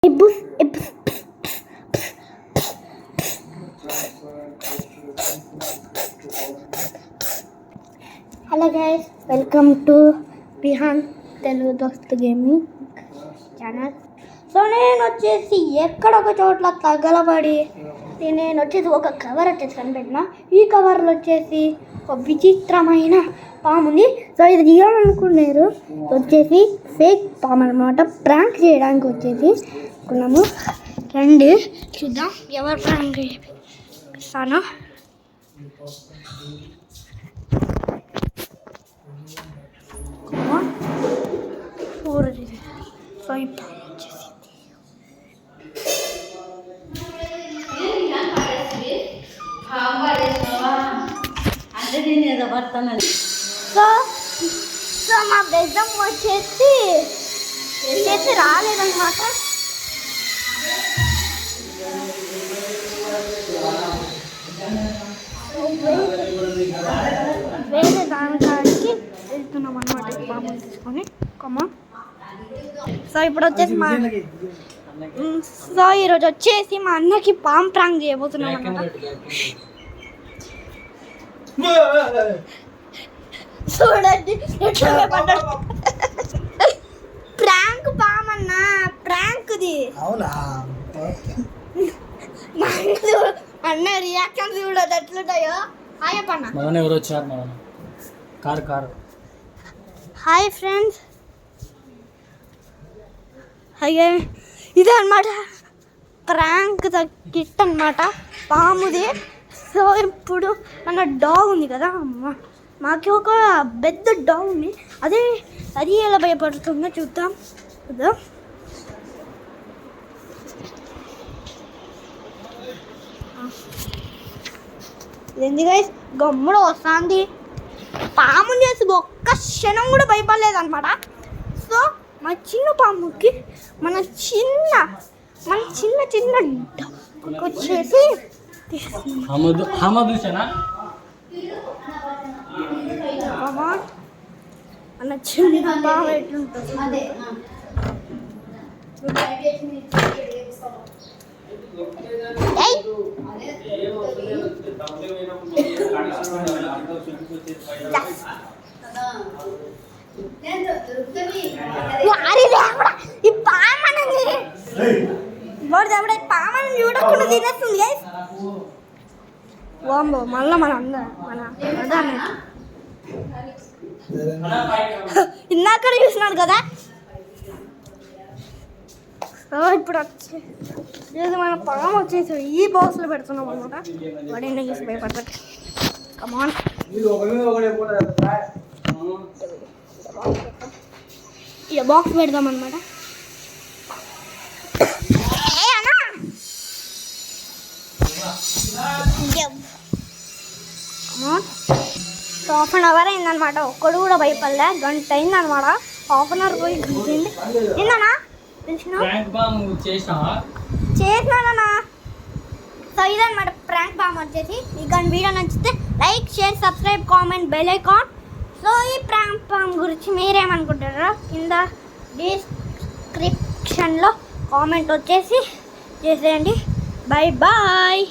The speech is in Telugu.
Hello guys, welcome to Bihan Telugu Dost gaming channel. So నేను వచ్చేసి ఎక్కడొక చోట్ల తగలబడి నేను వచ్చేసి ఒక కవర్ వచ్చేసి కనిపెట్టిన. ఈ కవర్లో వచ్చేసి ఒక విచిత్రమైన పాము ఉంది. సో ఇది తీయాలనుకున్నారు వచ్చేసి ఫేక్ పాము అనమాట. ప్రాంక్ చేయడానికి వచ్చేసి అనుకున్నాము. రండి చూద్దాం ఎవరు ప్రాంక్ చేస్తానో. సో ఇప్పుడు సో మా బెద్దం వచ్చేసి రాలేదన్నమాట. వేరే దానికి వెళ్తున్నాం అన్నమాట పాము తీసుకొని. సో ఇప్పుడు వచ్చేసి ఈరోజు వచ్చేసి మా అన్నకి పాము ప్రాంక్ చేయబోతున్నాం అన్నమాట. చూడండి ప్రాంక్ పామన్నా, ప్రాంక్ది అన్న రియాక్షన్ చూడదు ఎట్లుంటాయో. హాయ్ అన్న. ఎవరు వచ్చారు? కారు. Hi friends. అయ్యే ఇదే అనమాట ప్రాంక్ కిట్ అనమాట పాముది. సో ఇప్పుడు మన డాగ్ ఉంది కదా, మాకు ఒక పెద్ద డాగ్ ఉంది. అది ఎలా భయపడుతుందో చూద్దాం. ఎందుకు గమ్ముడు వస్తుంది పాము చేసి ఒక్క క్షణం కూడా భయపడలేదు అనమాట. సో మన చిన్న పాముకి మన చిన్న వచ్చేసి మన చిన్న పాము ఎట్లుంటుంది. ఈ పామని చూడకుండా తినేస్తుంది. వాంబో మళ్ళా మన ఇందాక చూసినాడు కదా. ఇప్పుడు వచ్చేసి మన పాము వచ్చేసి ఈ బాక్స్లో పెడుతున్నాం అనమాట. వాడిని చూసి భయపడతాడు. కమాన్ ఇలా బాక్స్ పెడదాం అనమాట. హాఫ్ అన్ అవర్ అయిందనమాట. ఒక్కడు కూడా భయపడలే. గంట అయిందనమాట. హాఫ్ అన్ అవర్ పోయి గంట అయింది. నిన్ననా చేసినానా. సో ఇదనమాట ప్రాంక్ బామ్ వచ్చేసి. మీకు వీడియో నచ్చితే like, share, subscribe, comment, bell icon. So ఈ ప్రాంక్ బామ్ గురించి మీరేమనుకుంటారో కింద డిస్క్రిప్షన్లో కామెంట్ వచ్చేసి చేసేయండి. బాయ్.